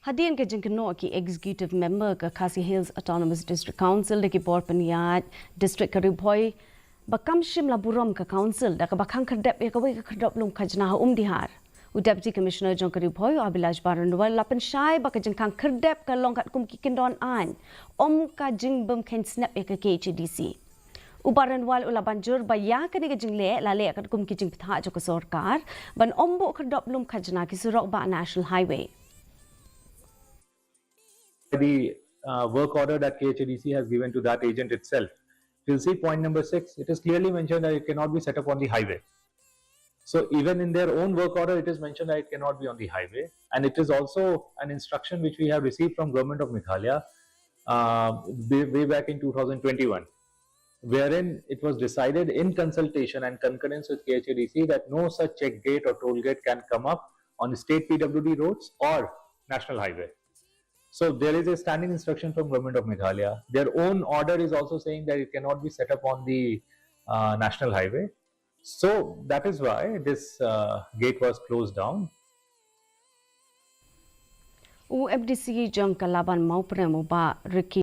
Hadian ke Jingkhang ki executive member ka KHASI Hills Autonomous District Council de ki Port Panyat district ka Bhoi bakam shimla buram ka council da ka bakhang Khyrdep ka wai ka Khhyrdop lum Khajna ha dihar u deputy commissioner jong ka Bhoi Abilash Baranwal la Pynshai ba ka Jingkhang Khyrdep ka long kat kum ki kindon an ka jingbum ken snap ka KHADC Ubaranwal ula banjur baya ka ni ka jingle la le kat kum ki jing pitha jo ka sarkar ban ombo Khhyrdop lum Khajna ki surok ba national highway the work order that KHADC has given to that agent itself. You'll see point number 6, it is clearly mentioned that it cannot be set up on the highway. So even in their own work order, it is mentioned that it cannot be on the highway. And it is also an instruction which we have received from Government of Meghalaya way back in 2021, wherein it was decided in consultation and concurrence with KHADC that no such check gate or toll gate can come up on state PWD roads or national highway. So there is a standing instruction from Government of Meghalaya. Their own order is also saying that it cannot be set up on the national highway. So that is why this gate was closed down. U FDC jong kalaban mau premo ba Ricky